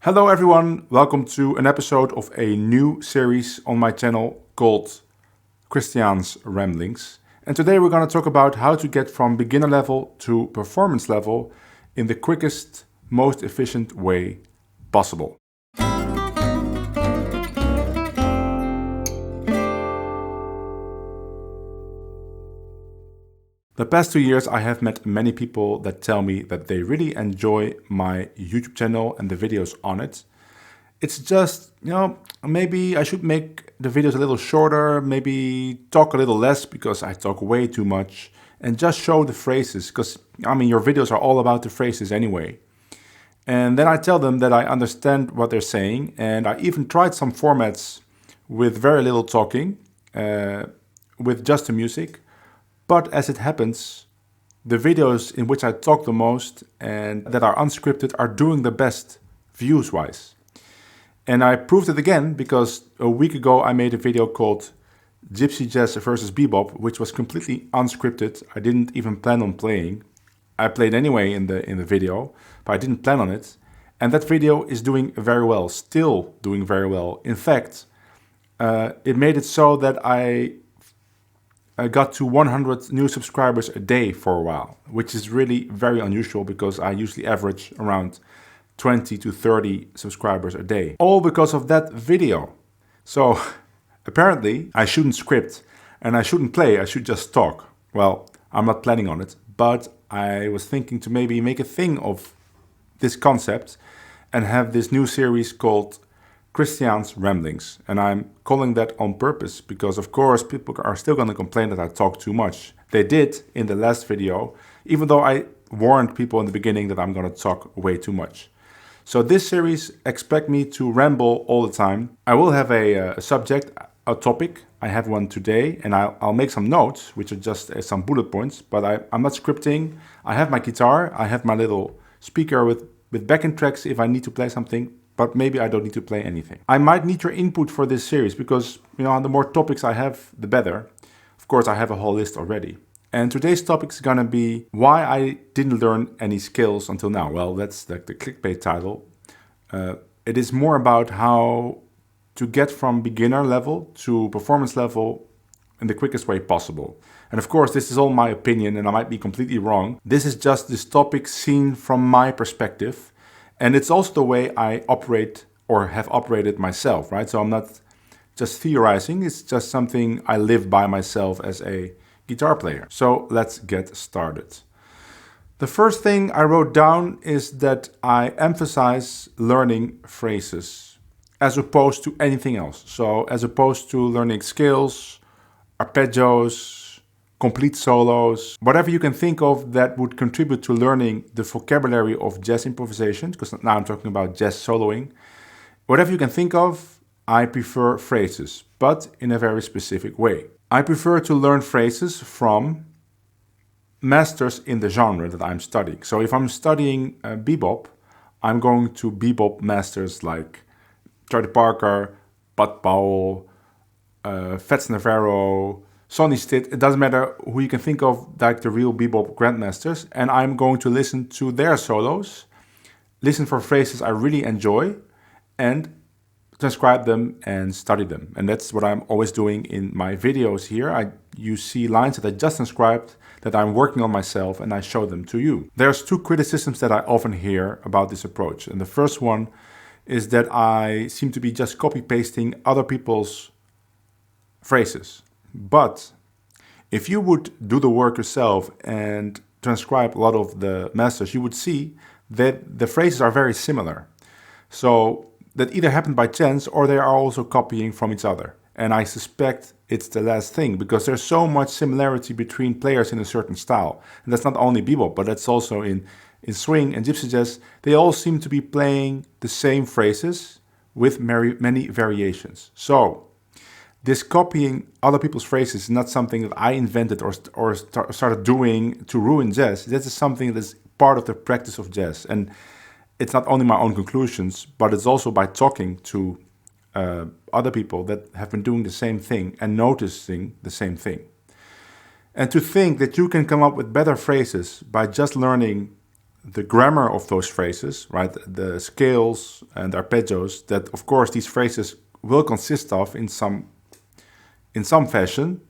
Hello everyone, welcome to an episode of a new series on my channel called Christian's Ramblings. And today we're going to talk about how to get from beginner level to performance level in the quickest, most efficient way possible. The past 2 years I have met many people that tell me that they really enjoy my YouTube channel and the videos on it. It's just, maybe I should make the videos a little shorter, maybe talk a little less because I talk way too much, and just show the phrases because, your videos are all about the phrases anyway. And then I tell them that I understand what they're saying, and I even tried some formats with very little talking, with just the music. But as it happens, the videos in which I talk the most and that are unscripted are doing the best views-wise. And I proved it again because a week ago I made a video called Gypsy Jazz versus BeBop, which was completely unscripted. I didn't even plan on playing. I played anyway in the video, but I didn't plan on it. And that video is doing very well, still doing very well. In fact, it made it so that I got to 100 new subscribers a day for a while, which is really very unusual because I usually average around 20 to 30 subscribers a day. All because of that video. So apparently I shouldn't script and I shouldn't play, I should just talk. Well, I'm not planning on it, but I was thinking to maybe make a thing of this concept and have this new series called Christian's Ramblings, and I'm calling that on purpose because of course people are still going to complain that I talk too much. They did in the last video, even though I warned people in the beginning that I'm going to talk way too much. So this series, expect me to ramble all the time. I will have a subject, a topic. I have one today, and I'll make some notes, which are just some bullet points, but I'm not scripting. I have my guitar, I have my little speaker with backing tracks if I need to play something. But maybe I don't need to play anything. I might need your input for this series because, the more topics I have, the better. Of course, I have a whole list already. And today's topic is gonna be why I didn't learn any skills until now. Well, that's the clickbait title. It is more about how to get from beginner level to performance level in the quickest way possible. And of course, this is all my opinion and I might be completely wrong. This is just this topic seen from my perspective. And it's also the way I operate or have operated myself, right? So I'm not just theorizing, it's just something I live by myself as a guitar player. So let's get started. The first thing I wrote down is that I emphasize learning phrases as opposed to anything else. So as opposed to learning scales, arpeggios, complete solos, whatever you can think of that would contribute to learning the vocabulary of jazz improvisation, because now I'm talking about jazz soloing. Whatever you can think of, I prefer phrases, but in a very specific way. I prefer to learn phrases from masters in the genre that I'm studying. So if I'm studying bebop, I'm going to bebop masters like Charlie Parker, Bud Powell, Fats Navarro, Sonny Stitt. It doesn't matter who you can think of, like the real bebop grandmasters, and I'm going to listen to their solos, listen for phrases I really enjoy, and transcribe them and study them. And that's what I'm always doing in my videos here. You see lines that I just transcribed that I'm working on myself, and I show them to you. There's two criticisms that I often hear about this approach. And the first one is that I seem to be just copy-pasting other people's phrases. But if you would do the work yourself and transcribe a lot of the masters, you would see that the phrases are very similar. So that either happened by chance or they are also copying from each other. And I suspect it's the last thing because there's so much similarity between players in a certain style. And that's not only bebop, but that's also in swing and gypsy jazz. They all seem to be playing the same phrases with many variations. So this copying other people's phrases is not something that I invented or started doing to ruin jazz. This is something that's part of the practice of jazz. And it's not only my own conclusions, but it's also by talking to other people that have been doing the same thing and noticing the same thing. And to think that you can come up with better phrases by just learning the grammar of those phrases, right? The scales and arpeggios that, of course, these phrases will consist of in some fashion,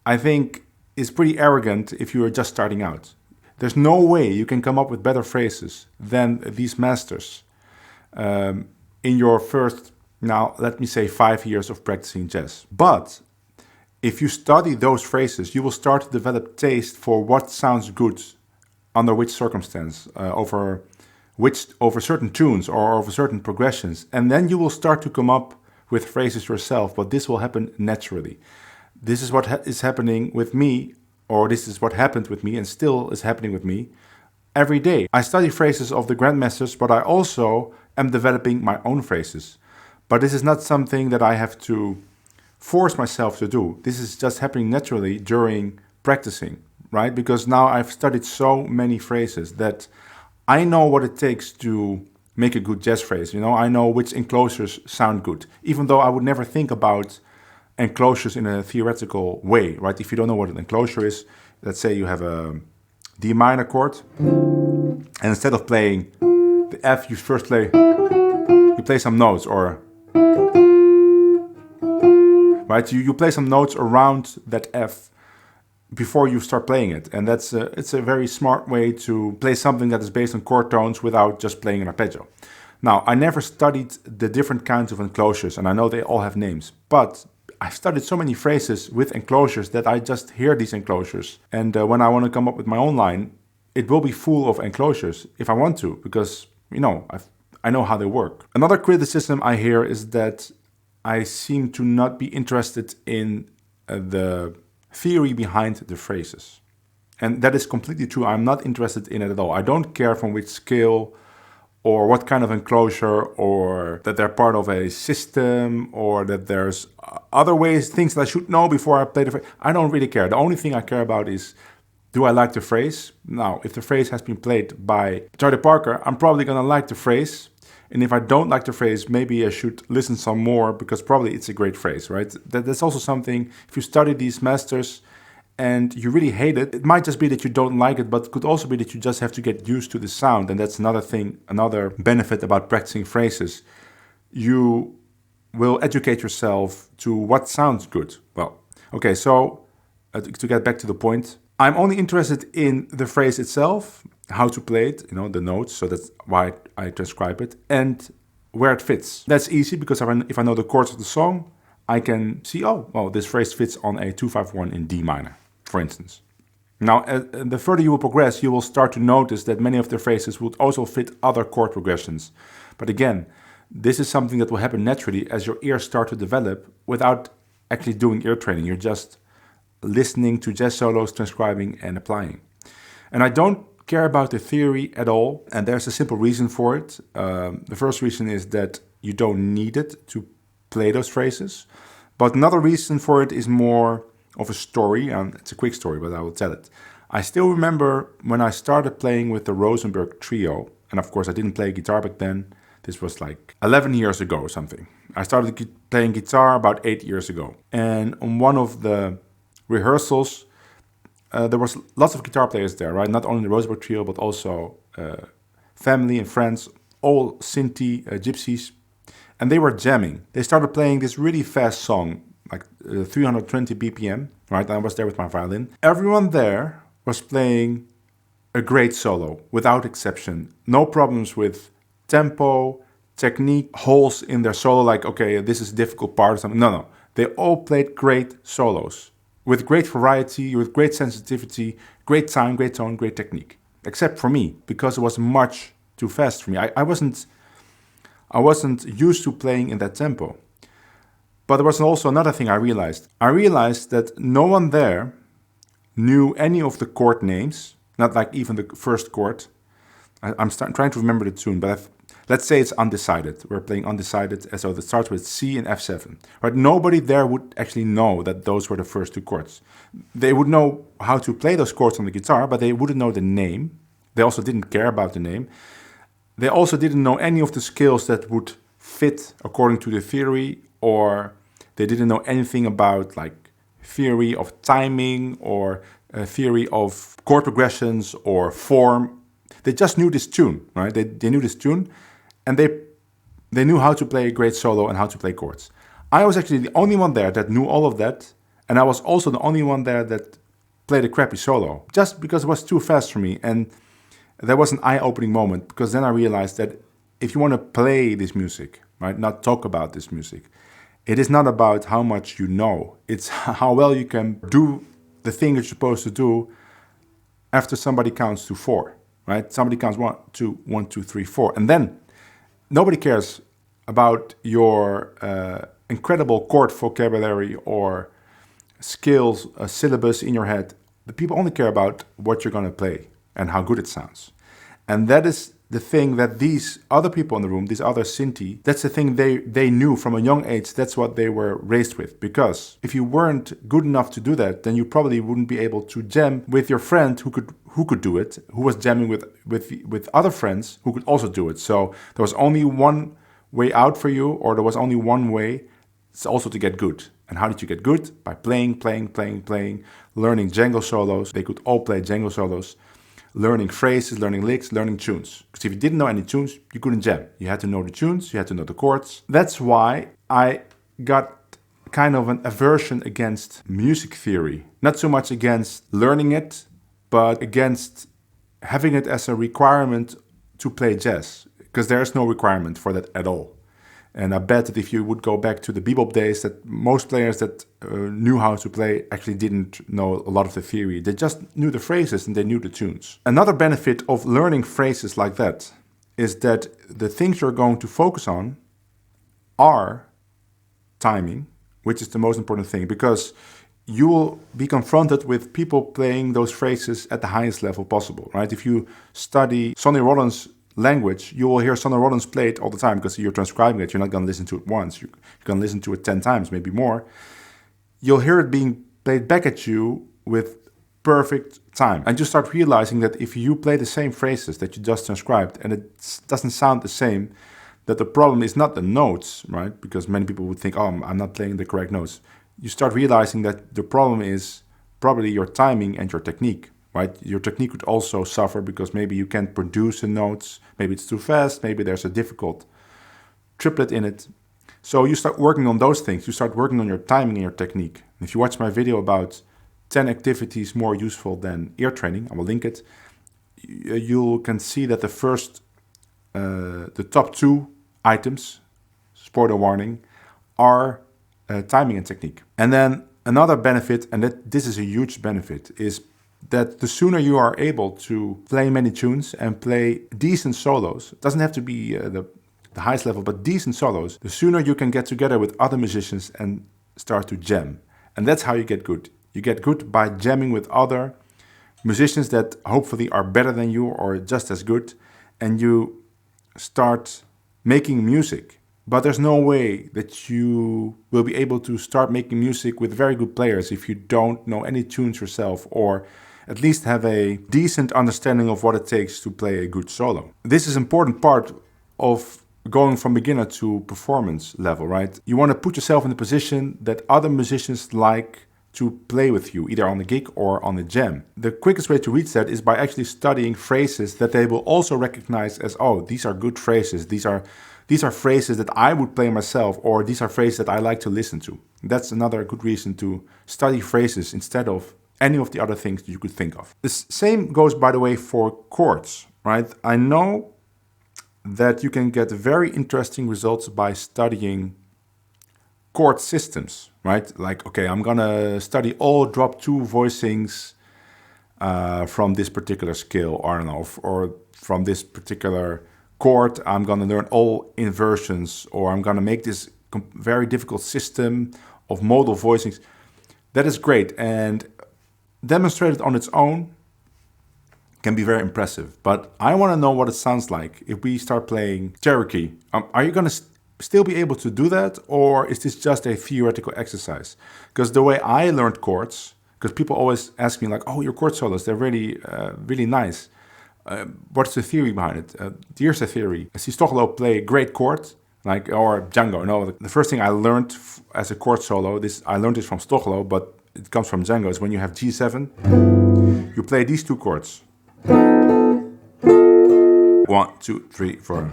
I think is pretty arrogant if you are just starting out. There's no way you can come up with better phrases than these masters in your first, now let me say, 5 years of practicing jazz. But if you study those phrases, you will start to develop taste for what sounds good under which circumstance, over certain tunes or over certain progressions. And then you will start to come up with phrases yourself, but this will happen naturally. This is what is happening with me, or this is what happened with me and still is happening with me every day. I study phrases of the grandmasters, but I also am developing my own phrases. But this is not something that I have to force myself to do. This is just happening naturally during practicing, right? Because now I've studied so many phrases that I know what it takes to make a good jazz phrase. You know, I know which enclosures sound good, even though I would never think about enclosures in a theoretical way, right? If you don't know what an enclosure is, let's say you have a D minor chord, and instead of playing the F, you first play some notes, or right? You play some notes around that F before you start playing it, and it's a very smart way to play something that is based on chord tones without just playing an arpeggio. Now, I never studied the different kinds of enclosures, and I know they all have names, but I've studied so many phrases with enclosures that I just hear these enclosures. And when I want to come up with my own line, it will be full of enclosures if I want to, because, you know, I know how they work. Another criticism I hear is that I seem to not be interested in the theory behind the phrases. And that is completely true. I'm not interested in it at all. I don't care from which scale or what kind of enclosure, or that they're part of a system, or that there's other ways, things that I should know before I play the phrase. I don't really care. The only thing I care about is, do I like the phrase? Now, if the phrase has been played by Charlie Parker, I'm probably going to like the phrase. And if I don't like the phrase, maybe I should listen some more, because probably it's a great phrase, right? That's also something, if you study these masters and you really hate it, it might just be that you don't like it, but it could also be that you just have to get used to the sound. And that's another thing, another benefit about practicing phrases. You will educate yourself to what sounds good. Well, okay, so to get back to the point, I'm only interested in the phrase itself, how to play it, you know, the notes, so that's why I transcribe it, and where it fits. That's easy, because if I know the chords of the song, I can see, oh, well, this phrase fits on a 2-5-1 in D minor, for instance. Now, the further you will progress, you will start to notice that many of the phrases would also fit other chord progressions. But again, this is something that will happen naturally as your ears start to develop without actually doing ear training. You're just listening to jazz solos, transcribing, and applying. And I don't care about the theory at all, and there's a simple reason for it. The first reason is that you don't need it to play those phrases. But another reason for it is more of a story, and it's a quick story, but I will tell it. I still remember when I started playing with the Rosenberg Trio, and of course I didn't play guitar back then. This was like 11 years ago or something. I started playing guitar about 8 years ago. And on one of the rehearsals, there was lots of guitar players there, right? Not only the Rosenberg Trio, but also family and friends, all Sinti gypsies. And they were jamming. They started playing this really fast song, like 320 BPM, right? I was there with my violin. Everyone there was playing a great solo, without exception. No problems with tempo, technique, holes in their solo, like, okay, this is a difficult part or something. No. They all played great solos, with great variety, with great sensitivity, great time, great tone, great technique. Except for me, because it was much too fast for me. I wasn't used to playing in that tempo. But there was also another thing I realized. I realized that no one there knew any of the chord names, not like even the first chord. I'm trying to remember the tune, but let's say it's undecided. We're playing undecided, and so it starts with C and F7. Right? Nobody there would actually know that those were the first two chords. They would know how to play those chords on the guitar, but they wouldn't know the name. They also didn't care about the name. They also didn't know any of the scales that would fit according to the theory, or they didn't know anything about like theory of timing or theory of chord progressions or form. They just knew this tune, right? They knew this tune, and they knew how to play a great solo and how to play chords. I was actually the only one there that knew all of that, and I was also the only one there that played a crappy solo, just because it was too fast for me. And that was an eye-opening moment, because then I realized that if you want to play this music, right, not talk about this music, it is not about how much you know. It's how well you can do the thing you're supposed to do after somebody counts to 4, right? Somebody counts 1, 2, 1, 2, 3, 4. And then nobody cares about your incredible chord vocabulary or skills, a syllabus in your head. The people only care about what you're going to play and how good it sounds. And that is the thing that these other people in the room, these other Sinti, that's the thing they knew from a young age. That's what they were raised with. Because if you weren't good enough to do that, then you probably wouldn't be able to jam with your friend who could do it, who was jamming with other friends who could also do it. So there was only one way out for you, or there was only one way. It's also to get good. And how did you get good? By playing, learning Django solos. They could all play Django solos. Learning phrases, learning licks, learning tunes. Because if you didn't know any tunes, you couldn't jam. You had to know the tunes, you had to know the chords. That's why I got kind of an aversion against music theory. Not so much against learning it, but against having it as a requirement to play jazz. Because there is no requirement for that at all. And I bet that if you would go back to the BeBop days, that most players that knew how to play actually didn't know a lot of the theory. They just knew the phrases and they knew the tunes. Another benefit of learning phrases like that is that the things you're going to focus on are timing, which is the most important thing, because you will be confronted with people playing those phrases at the highest level possible, right? If you study Sonny Rollins' language, you will hear Sonny Rollins play it all the time because you're transcribing it. You're not going to listen to it once. You're going to listen to it 10 times, maybe more. You'll hear it being played back at you with perfect time. And you start realizing that if you play the same phrases that you just transcribed and it doesn't sound the same, that the problem is not the notes, right? Because many people would think, oh, I'm not playing the correct notes. You start realizing that the problem is probably your timing and your technique. Right? Your technique would also suffer because maybe you can't produce the notes, maybe it's too fast, maybe there's a difficult triplet in it. So you start working on those things. You start working on your timing and your technique. If you watch my video about 10 activities more useful than ear training, I will link it, you can see that the top 2 items, spoiler warning, are timing and technique. And then another benefit, and this is a huge benefit, is that the sooner you are able to play many tunes and play decent solos, it doesn't have to be the highest level, but decent solos, the sooner you can get together with other musicians and start to jam. And that's how you get good. You get good by jamming with other musicians that hopefully are better than you or just as good, and you start making music. But there's no way that you will be able to start making music with very good players if you don't know any tunes yourself, or at least have a decent understanding of what it takes to play a good solo. This is an important part of going from beginner to performance level, right? You want to put yourself in the position that other musicians like to play with you, either on the gig or on the jam. The quickest way to reach that is by actually studying phrases that they will also recognize as, oh, these are good phrases. These are phrases that I would play myself, or these are phrases that I like to listen to. That's another good reason to study phrases instead of any of the other things you could think of. The same goes, by the way, for chords, right? I know that you can get very interesting results by studying chord systems, right? Like, okay, I'm gonna study all drop 2 voicings from this particular scale, or I don't know, or from this particular chord, I'm gonna learn all inversions, or I'm gonna make this very difficult system of modal voicings. That is great, and demonstrated on its own can be very impressive. But I want to know what it sounds like if we start playing Cherokee. Are you going to still be able to do that, or is this just a theoretical exercise? Because the way I learned chords, because people always ask me like, oh, your chord solos, they're really, really nice. What's the theory behind it? Here's the theory. I see Stochelo play a great chord, like, or Django. No, the first thing I learned as a chord solo, I learned this from Stochelo, but it comes from Django, is when you have G7, you play these 2 chords. 1, 2, 3, 4.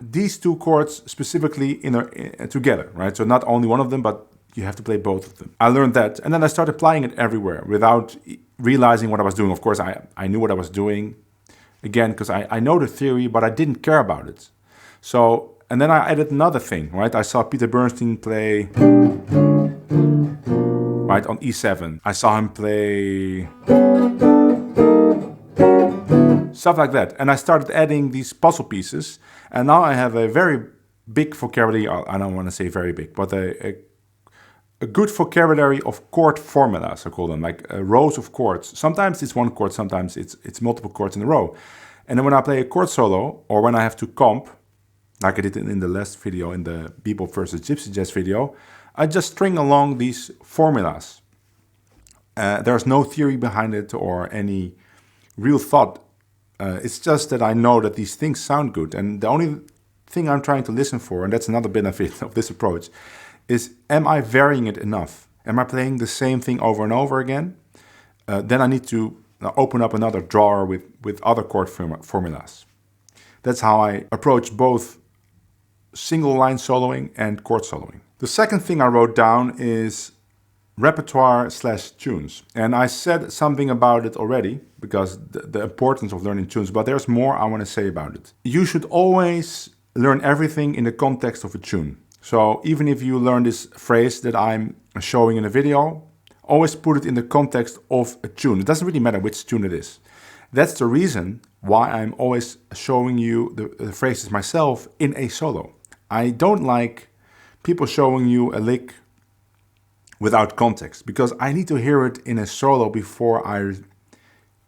These two chords specifically together, right? So not only one of them, but you have to play both of them. I learned that, and then I started applying it everywhere without realizing what I was doing. Of course, I knew what I was doing, again, because I know the theory, but I didn't care about it. So, and then I added another thing, right? I saw Peter Bernstein play, right, on E7. I saw him play stuff like that. And I started adding these puzzle pieces, and now I have a very big vocabulary. I don't want to say very big, but a good vocabulary of chord formulas, I call them, like rows of chords. Sometimes it's one chord, sometimes it's multiple chords in a row. And then when I play a chord solo, or when I have to comp, like I did in the last video, in the BeBop versus Gypsy Jazz video, I just string along these formulas. There's no theory behind it or any real thought. It's just that I know that these things sound good. And the only thing I'm trying to listen for, and that's another benefit of this approach, is, am I varying it enough? Am I playing the same thing over and over again? Then I need to open up another drawer with other chord formulas. That's how I approach both single line soloing and chord soloing. The second thing I wrote down is repertoire/tunes. And I said something about it already, because the importance of learning tunes, but there's more I want to say about it. You should always learn everything in the context of a tune. So even if you learn this phrase that I'm showing in a video, always put it in the context of a tune. It doesn't really matter which tune it is. That's the reason why I'm always showing you the phrases myself in a solo. I don't like people showing you a lick without context, because I need to hear it in a solo before I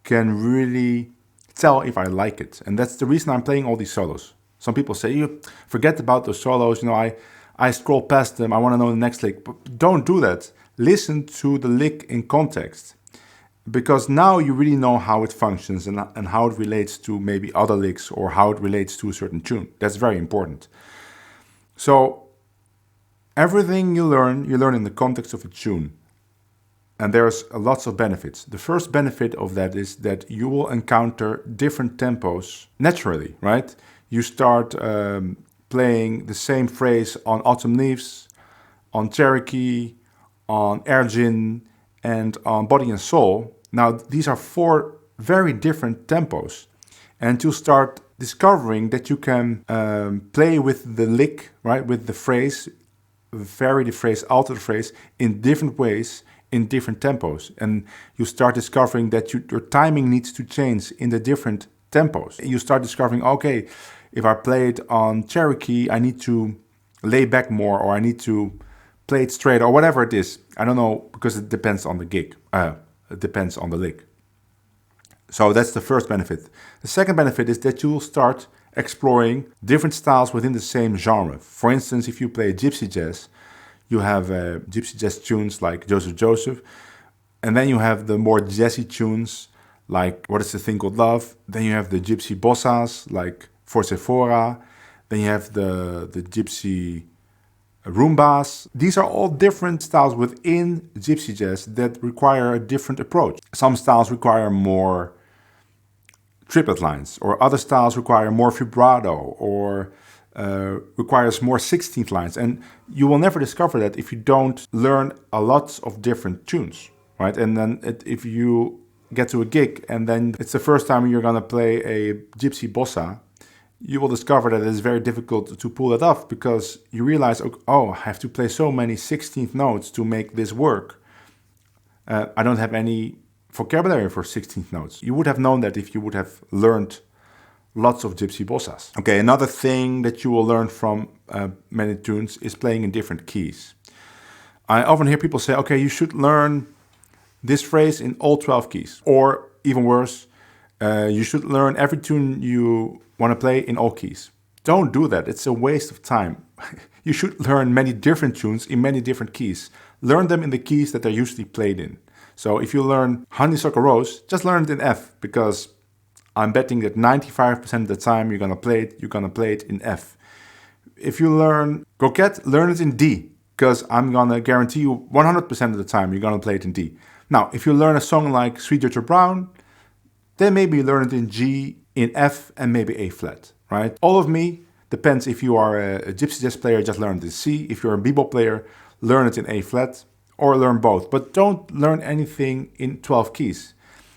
can really tell if I like it. And that's the reason I'm playing all these solos. Some people say, you forget about those solos, you know, I scroll past them, I want to know the next lick. But don't do that. Listen to the lick in context, because now you really know how it functions and how it relates to maybe other licks, or how it relates to a certain tune. That's very important. So everything you learn in the context of a tune. And there's lots of benefits. The first benefit of that is that you will encounter different tempos naturally, right? You start playing the same phrase on Autumn Leaves, on Cherokee, on Argentine, and on Body and Soul. Now, these are 4 very different tempos. And you start discovering that you can play with the lick, right, with the phrase, vary the phrase, alter the phrase in different ways, in different tempos. And you start discovering that your timing needs to change in the different tempos. You start discovering, okay, if I play it on Cherokee, I need to lay back more, or I need to play it straight, or whatever it is. I don't know, because it depends on the gig. It depends on the lick. So that's the first benefit. The second benefit is that you will start exploring different styles within the same genre. For instance, if you play gypsy jazz, you have gypsy jazz tunes like Joseph Joseph, and then you have the more jazzy tunes like What Is the Thing Called Love. Then you have the gypsy bossas like Forse Fora. Then you have the gypsy rumbas. These are all different styles within gypsy jazz that require a different approach. Some styles require more triplet lines, or other styles require more vibrato, or requires more 16th lines. And you will never discover that if you don't learn a lot of different tunes, right? And then if you get to a gig and then it's the first time you're gonna play a gypsy bossa, you will discover that it's very difficult to pull that off, because you realize, oh, I have to play so many 16th notes to make this work. I don't have any vocabulary for 16th notes. You would have known that if you would have learned lots of gypsy bossas. Okay, another thing that you will learn from many tunes is playing in different keys. I often hear people say, okay, you should learn this phrase in all 12 keys. Or even worse, you should learn every tune you want to play in all keys. Don't do that. It's a waste of time. You should learn many different tunes in many different keys. Learn them in the keys that they're usually played in. So if you learn Honeysuckle Rose, just learn it in F, because I'm betting that 95% of the time you're gonna play it in F. If you learn Coquette, learn it in D, because I'm gonna guarantee you 100% of the time you're gonna play it in D. Now, if you learn a song like Sweet Georgia Brown, then maybe learn it in G, in F, and maybe A flat, right? All of me depends. If you are a gypsy jazz player, just learn it in C. If you're a bebop player, learn it in A flat, or learn both. But don't learn anything in 12 keys.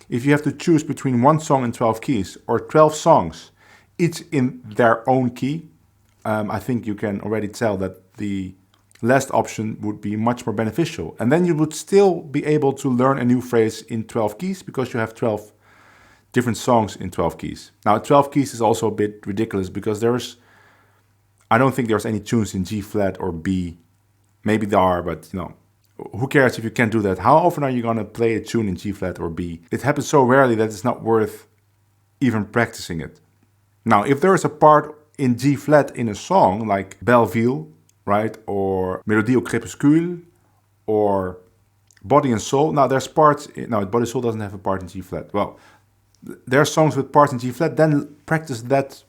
If you have to choose between one song in 12 keys or 12 songs, each in their own key, I think you can already tell that the last option would be much more beneficial. And then you would still be able to learn a new phrase in 12 keys because you have 12 different songs in 12 keys. Now, 12 keys is also a bit ridiculous because I don't think there's any tunes in G flat or B. Maybe there are, but who cares if you can't do that? How often are you going to play a tune in G flat or B? It happens so rarely that it's not worth even practicing it. Now, if there is a part in G flat in a song like Belleville, right, or Mélodie au crépuscule, or Body and Soul. Now, there's parts. No, Body and Soul doesn't have a part in G flat. Well, there are songs with parts in G flat. Then practice that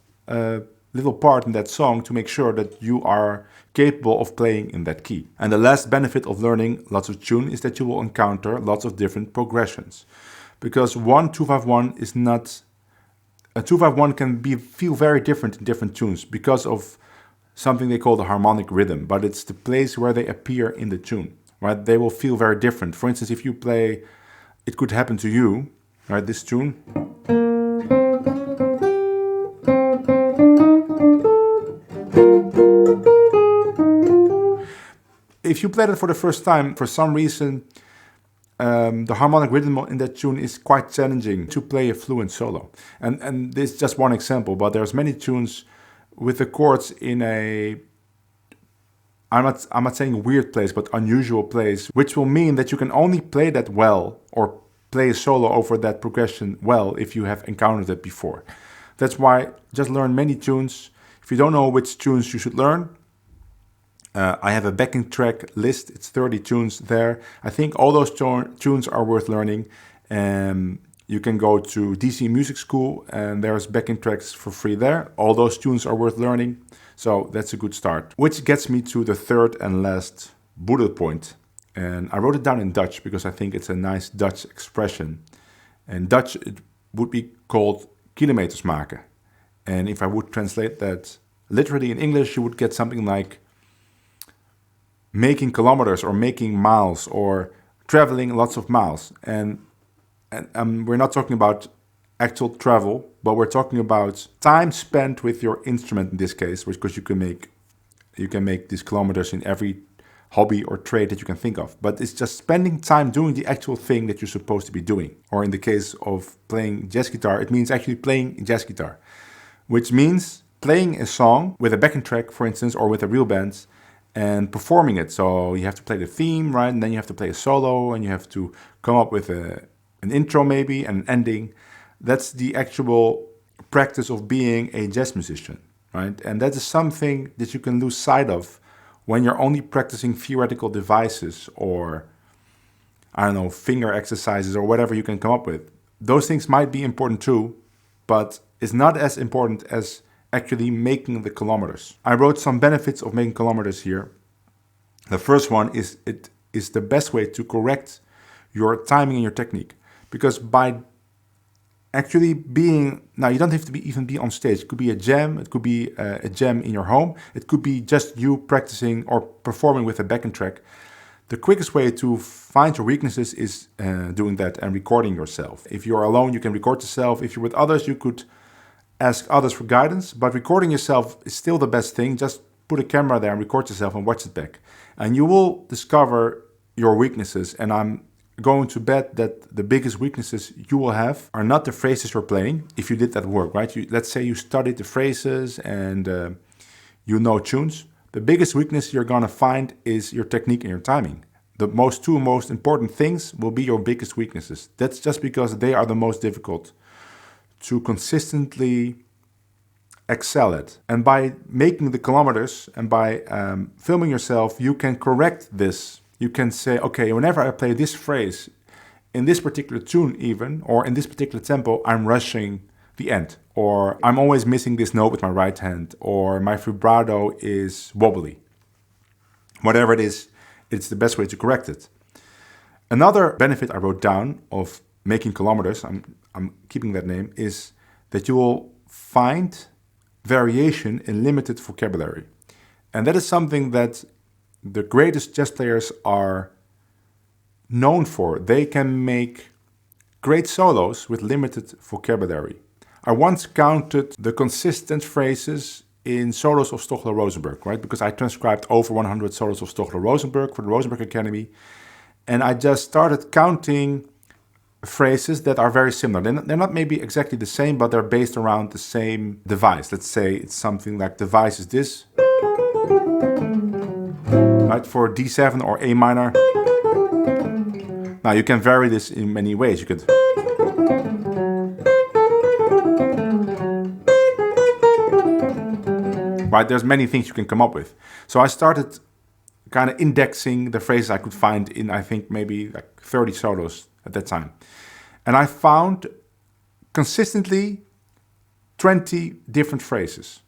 little part in that song to make sure that you are capable of playing in that key. And the last benefit of learning lots of tune is that you will encounter lots of different progressions, because 1-2-5-1 is not. A 2-5-1 can feel very different in different tunes because of something they call the harmonic rhythm, but it's the place where they appear in the tune, right? They will feel very different. For instance, if you play It Could Happen to You, right, this tune. If you play that for the first time, for some reason, the harmonic rhythm in that tune is quite challenging to play a fluent solo. And this is just one example, but there's many tunes with the chords in I'm not saying a weird place, but unusual place, which will mean that you can only play that well or play a solo over that progression well if you have encountered it before. That's why just learn many tunes. If you don't know which tunes you should learn, I have a backing track list. It's 30 tunes there. I think all those tunes are worth learning. You can go to DC Music School and there's backing tracks for free there. All those tunes are worth learning. So that's a good start. Which gets me to the third and last bullet point. And I wrote it down in Dutch because I think it's a nice Dutch expression. In Dutch, it would be called kilometers maken. And if I would translate that literally in English, you would get something like making kilometers or making miles or traveling lots of miles. And we're not talking about actual travel, but we're talking about time spent with your instrument in this case, because you can make these kilometers in every hobby or trade that you can think of. But it's just spending time doing the actual thing that you're supposed to be doing. Or in the case of playing jazz guitar, it means actually playing jazz guitar, which means playing a song with a backing track, for instance, or with a real band, and performing it. So you have to play the theme, right? And then you have to play a solo, and you have to come up with an intro maybe and an ending. That's the actual practice of being a jazz musician, right? And that is something that you can lose sight of when you're only practicing theoretical devices or, I don't know, finger exercises or whatever you can come up with. Those things might be important too, but it's not as important as actually making the kilometers. I wrote some benefits of making kilometers here. The first one is it is the best way to correct your timing and your technique. Because by actually being, now you don't have to even be on stage. It could be a jam, it could be a jam in your home, it could be just you practicing or performing with a backing track. The quickest way to find your weaknesses is doing that and recording yourself. If you're alone, you can record yourself. If you're with others, you could ask others for guidance, but recording yourself is still the best thing. Just put a camera there and record yourself and watch it back. And you will discover your weaknesses. And I'm going to bet that the biggest weaknesses you will have are not the phrases you're playing. If you did that work, right? Let's say you studied the phrases and you know tunes. The biggest weakness you're going to find is your technique and your timing. The two most important things will be your biggest weaknesses. That's just because they are the most difficult to consistently excel at. And by making the kilometers and by filming yourself, you can correct this. You can say, okay, whenever I play this phrase, in this particular tune even, or in this particular tempo, I'm rushing the end. Or I'm always missing this note with my right hand, or my vibrato is wobbly. Whatever it is, it's the best way to correct it. Another benefit I wrote down of making kilometers, I'm I'm keeping that name, is that you will find variation in limited vocabulary. And that is something that the greatest jazz players are known for. They can make great solos with limited vocabulary. I once counted the consistent phrases in solos of Stochler-Rosenberg, right? Because I transcribed over 100 solos of Stochler-Rosenberg for the Rosenberg Academy. And I just started counting phrases that are very similar. They're not maybe exactly the same, but they're based around the same device. Let's say it's something like device is this, right? For D7 or A minor. Now you can vary this in many ways. You could, right? There's many things you can come up with. So I started kind of indexing the phrases I could find in, I think, maybe like 30 solos at that time. And I found consistently 20 different phrases.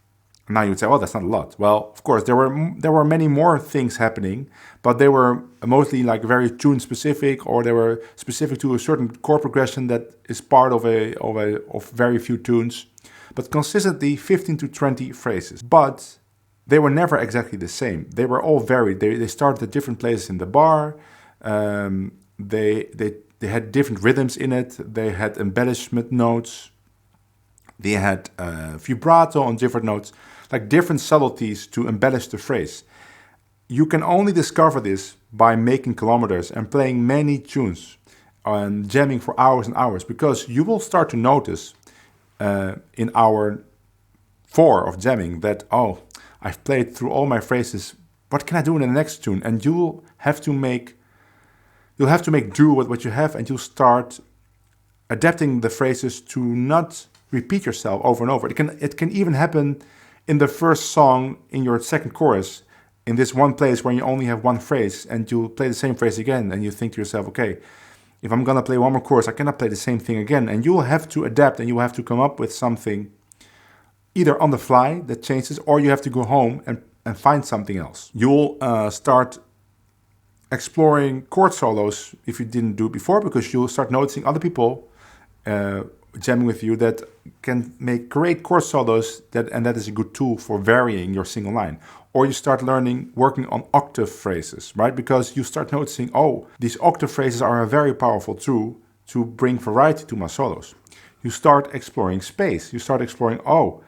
And now you would say, oh, that's not a lot. Well, of course, there were many more things happening, but they were mostly like very tune specific, or they were specific to a certain chord progression that is part of very few tunes. But consistently 15 to 20 phrases. But they were never exactly the same. They were all varied. They started at different places in the bar. They had different rhythms in it. They had embellishment notes. They had vibrato on different notes, like different subtleties to embellish the phrase. You can only discover this by making kilometers and playing many tunes and jamming for hours and hours, because you will start to notice in hour 4 of jamming that, oh, I've played through all my phrases. What can I do in the next tune? And you'll have to make do with what you have, and you'll start adapting the phrases to not repeat yourself over and over. It can even happen in the first song in your second chorus, in this one place where you only have one phrase, and you play the same phrase again, and you think to yourself, okay, if I'm gonna play one more chorus, I cannot play the same thing again. And you will have to adapt, and you will have to come up with something either on the fly that changes, or you have to go home and find something else. You'll start exploring chord solos if you didn't do it before, because you'll start noticing other people jamming with you that can make great chord solos, and that is a good tool for varying your single line. Or you start working on octave phrases, right? Because you start noticing, oh, these octave phrases are a very powerful tool to bring variety to my solos. You start exploring space. You start exploring, oh,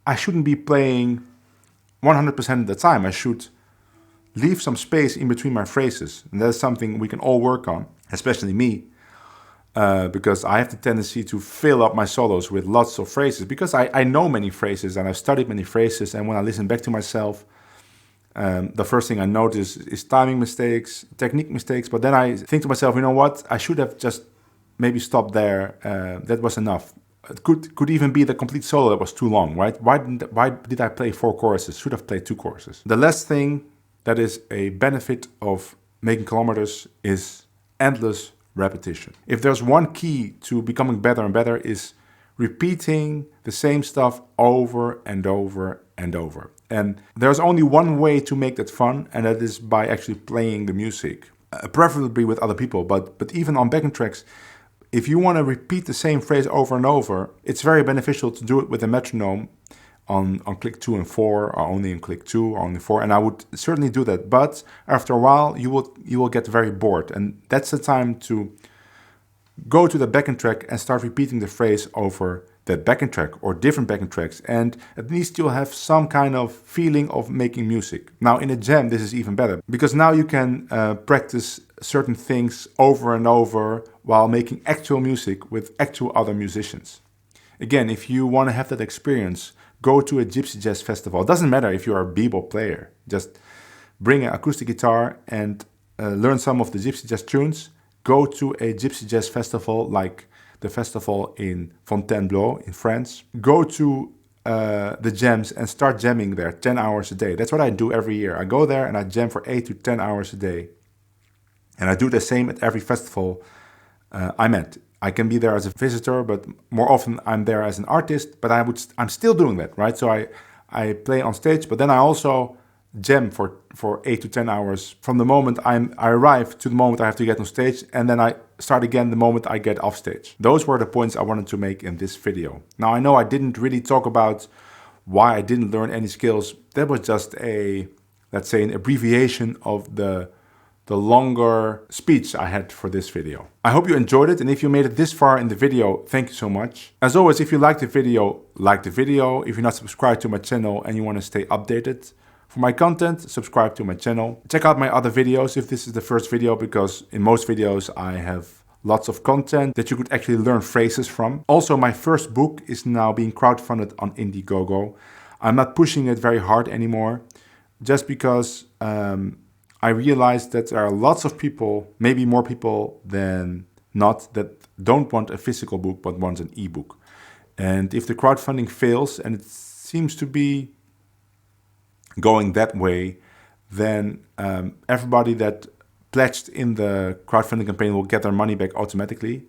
I shouldn't be playing 100% of the time. I should leave some space in between my phrases. And that's something we can all work on, especially me, because I have the tendency to fill up my solos with lots of phrases, because I know many phrases and I've studied many phrases. And when I listen back to myself, the first thing I notice is timing mistakes, technique mistakes. But then I think to myself, you know what? I should have just maybe stopped there. That was enough. It could even be the complete solo that was too long, right? Why did I play 4 choruses? Should have played 2 choruses. The last thing that is a benefit of making kilometers is endless repetition. If there's one key to becoming better and better, is repeating the same stuff over and over and over. And there's only one way to make that fun, and that is by actually playing the music, preferably with other people. But even on backing tracks, if you want to repeat the same phrase over and over, it's very beneficial to do it with a metronome on click 2 and 4, or only in click 2 or only 4. And I would certainly do that. But after a while, you will get very bored. And that's the time to go to the backing track and start repeating the phrase over that backing track or different backing tracks. And at least you'll have some kind of feeling of making music. Now in a jam, this is even better, because now you can practice certain things over and over while making actual music with actual other musicians. Again, if you want to have that experience, go to a gypsy jazz festival. It doesn't matter if you're a BeBop player. Just bring an acoustic guitar and learn some of the gypsy jazz tunes. Go to a gypsy jazz festival like the festival in Fontainebleau in France. Go to the jams and start jamming there 10 hours a day. That's what I do every year. I go there and I jam for 8 to 10 hours a day. And I do the same at every festival I'm at. I can be there as a visitor, but more often I'm there as an artist. But I'm still doing that, right? So I play on stage, but then I also jam for 8 to 10 hours from the moment I arrive to the moment I have to get on stage, and then I start again the moment I get off stage. Those were the points I wanted to make in this video. Now I know I didn't really talk about why I didn't learn any skills. That was just a, let's say, an abbreviation of the longer speech I had for this video. I hope you enjoyed it, and if you made it this far in the video, thank you so much. As always, if you liked the video, like the video. If you're not subscribed to my channel and you want to stay updated for my content, subscribe to my channel. Check out my other videos if this is the first video, because in most videos I have lots of content that you could actually learn phrases from. Also, my first book is now being crowdfunded on Indiegogo. I'm not pushing it very hard anymore, just because I realized that there are lots of people, maybe more people than not, that don't want a physical book but want an ebook. And if the crowdfunding fails, and it seems to be going that way, then everybody that pledged in the crowdfunding campaign will get their money back automatically.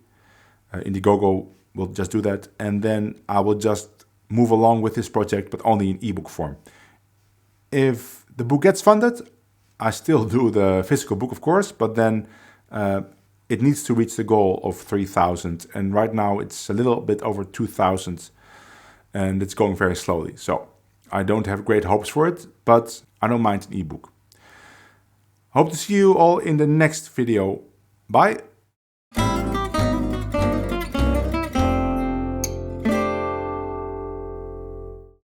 Indiegogo will just do that, and then I will just move along with this project, but only in ebook form. If the book gets funded, I still do the physical book, of course, but then it needs to reach the goal of 3,000. And right now it's a little bit over 2,000 and it's going very slowly. So I don't have great hopes for it, but I don't mind an ebook. Hope to see you all in the next video. Bye.